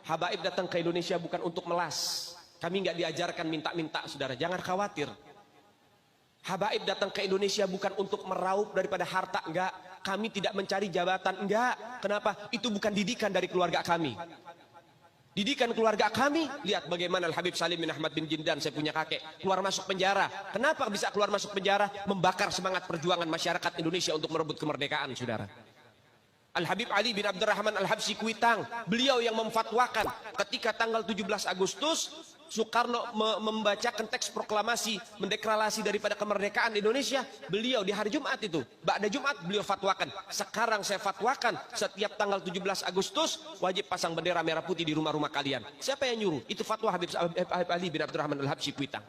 Habaib datang ke Indonesia bukan untuk melas. Kami nggak diajarkan minta-minta, saudara. Jangan khawatir. Habaib datang ke Indonesia bukan untuk meraup daripada harta, enggak. Kami tidak mencari jabatan, enggak. Kenapa? Itu bukan didikan dari keluarga kami. Didikan keluarga kami, lihat bagaimana Al-Habib Salim bin Ahmad bin Jindan, saya punya kakek, keluar masuk penjara. Kenapa bisa keluar masuk penjara? Membakar semangat perjuangan masyarakat Indonesia untuk merebut kemerdekaan, saudara. Al-Habib Ali bin Abdurrahman Al-Habsyi Kuitang, beliau yang memfatwakan ketika tanggal 17 Agustus Soekarno membacakan teks proklamasi mendeklarasi daripada kemerdekaan Indonesia. Beliau di hari Jumat itu, ba'da Jumat beliau fatwakan, sekarang saya fatwakan setiap tanggal 17 Agustus wajib pasang bendera merah putih di rumah-rumah kalian. Siapa yang nyuruh? Itu fatwa Habib Ali bin Abdurrahman Al-Habsyi Kuitang.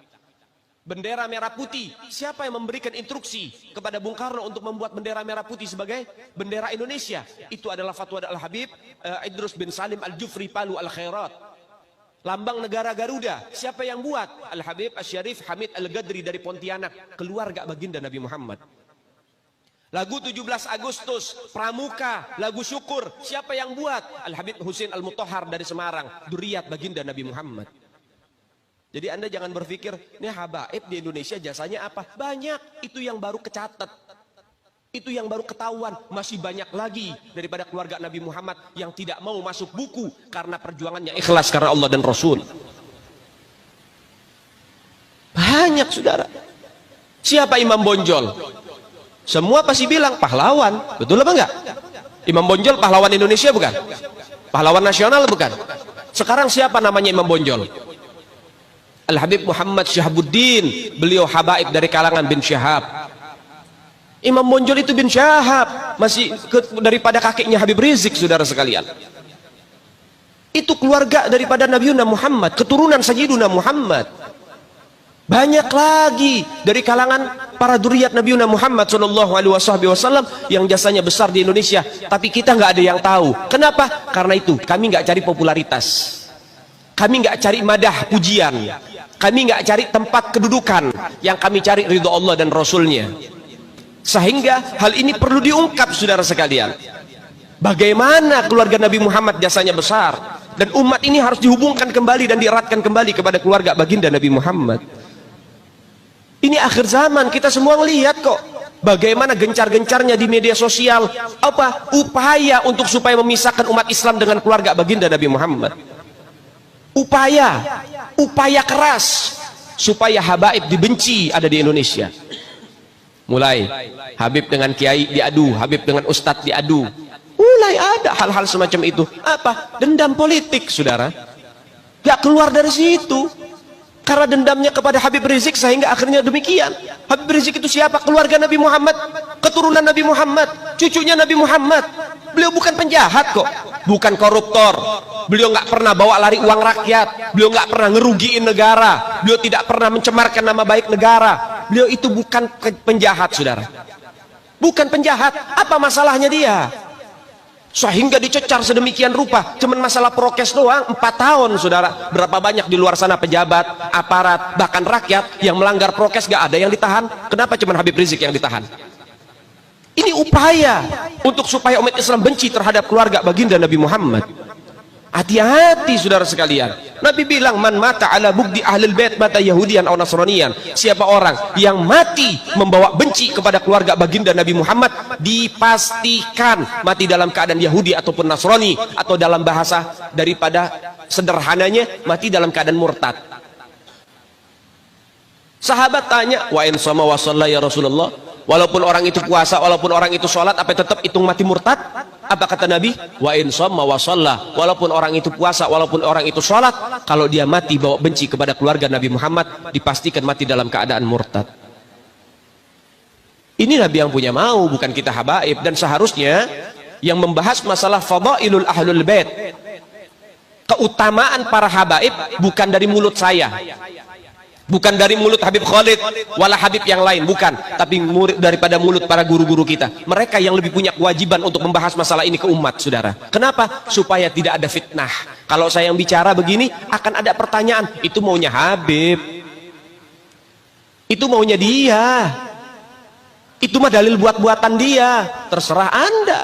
Bendera merah putih, siapa yang memberikan instruksi kepada Bung Karno untuk membuat bendera merah putih sebagai bendera Indonesia? Itu adalah fatwa Al-Habib Idrus bin Salim Al-Jufri Palu Al-Khairat. Lambang negara Garuda, siapa yang buat? Al-Habib Asy-Syarif Hamid Al-Gadri dari Pontianak, keluarga baginda Nabi Muhammad. Lagu 17 Agustus, Pramuka, lagu syukur, siapa yang buat? Al-Habib Husain Al-Mutahhar dari Semarang, dzurriyyat baginda Nabi Muhammad. Jadi Anda jangan berpikir, ini habaib di Indonesia jasanya apa? Banyak, itu yang baru kecatat. Itu yang baru ketahuan. Masih banyak lagi daripada keluarga Nabi Muhammad yang tidak mau masuk buku karena perjuangannya ikhlas karena Allah dan Rasul. Banyak, saudara. Siapa Imam Bonjol? Semua pasti bilang pahlawan. Betul apa enggak? Imam Bonjol pahlawan Indonesia bukan? Pahlawan nasional bukan? Sekarang siapa namanya Imam Bonjol? Al-Habib Muhammad Syahabuddin, beliau habaib dari kalangan bin Syahab. Imam Bonjol itu bin Syahab, masih daripada kakeknya Habib Rizik, saudara sekalian. Itu keluarga daripada Nabiuna Muhammad, keturunan Sayyiduna Muhammad. Banyak lagi dari kalangan para dzurriyyat Nabiuna Muhammad sallallahu alaihi wasallam yang jasanya besar di Indonesia, tapi kita nggak ada yang tahu. Kenapa? Karena itu kami nggak cari popularitas. Kami nggak cari madah pujian. Kami nggak cari tempat kedudukan. Yang kami cari ridho Allah dan Rasulnya. Sehingga hal ini perlu diungkap, saudara sekalian. Bagaimana keluarga Nabi Muhammad jasanya besar. Dan umat ini harus dihubungkan kembali dan dieratkan kembali kepada keluarga baginda Nabi Muhammad. Ini akhir zaman, kita semua melihat kok. Bagaimana gencar-gencarnya di media sosial. Apa? Upaya untuk supaya memisahkan umat Islam dengan keluarga baginda Nabi Muhammad. Upaya keras supaya habaib dibenci ada di Indonesia. Mulai Habib dengan Kiai diadu, Habib dengan Ustadz diadu. Mulai ada hal-hal semacam itu. Apa? Dendam politik, saudara. Gak keluar dari situ. Karena dendamnya kepada Habib Rizik sehingga akhirnya demikian. Habib Rizik itu siapa? Keluarga Nabi Muhammad, keturunan Nabi Muhammad, cucunya Nabi Muhammad. Beliau bukan penjahat kok, bukan koruptor. Beliau nggak pernah bawa lari uang rakyat. Beliau nggak pernah ngerugiin negara. Beliau tidak pernah mencemarkan nama baik negara. Beliau itu bukan penjahat, saudara. Bukan penjahat. Apa masalahnya dia? Sehingga dicecar sedemikian rupa. Cuman masalah prokes doang 4 tahun, saudara. Berapa banyak di luar sana pejabat, aparat, bahkan rakyat yang melanggar prokes gak ada yang ditahan. Kenapa cuman Habib Rizik yang ditahan? Ini upaya untuk supaya umat Islam benci terhadap keluarga baginda Nabi Muhammad. Hati-hati, saudara sekalian. Nabi bilang, man mata ala bugdi ahlul bait mata yahudian atau nasranian. Siapa orang yang mati membawa benci kepada keluarga baginda Nabi Muhammad, dipastikan mati dalam keadaan Yahudi ataupun Nasrani, atau dalam bahasa daripada sederhananya mati dalam keadaan murtad. Sahabat tanya, wa in sama wa shalla ya Rasulullah, walaupun orang itu puasa, walaupun orang itu sholat, apa tetap hitung mati murtad? Apa kata Nabi? Wa in sama wa shalla, walaupun orang itu puasa, walaupun orang itu sholat, kalau dia mati bawa benci kepada keluarga Nabi Muhammad, dipastikan mati dalam keadaan murtad. Ini Nabi yang punya mau, bukan kita habaib. Dan seharusnya yang membahas masalah fadailul ahlul bait, keutamaan para habaib, bukan dari mulut saya, bukan dari mulut Habib Khalid wala Habib yang lain, bukan, tapi daripada mulut para guru-guru kita. Mereka yang lebih punya kewajiban untuk membahas masalah ini ke umat, saudara. Kenapa? Supaya tidak ada fitnah. Kalau saya yang bicara begini akan ada pertanyaan, itu maunya Habib, itu maunya dia, itu mah dalil buat-buatan dia. Terserah Anda.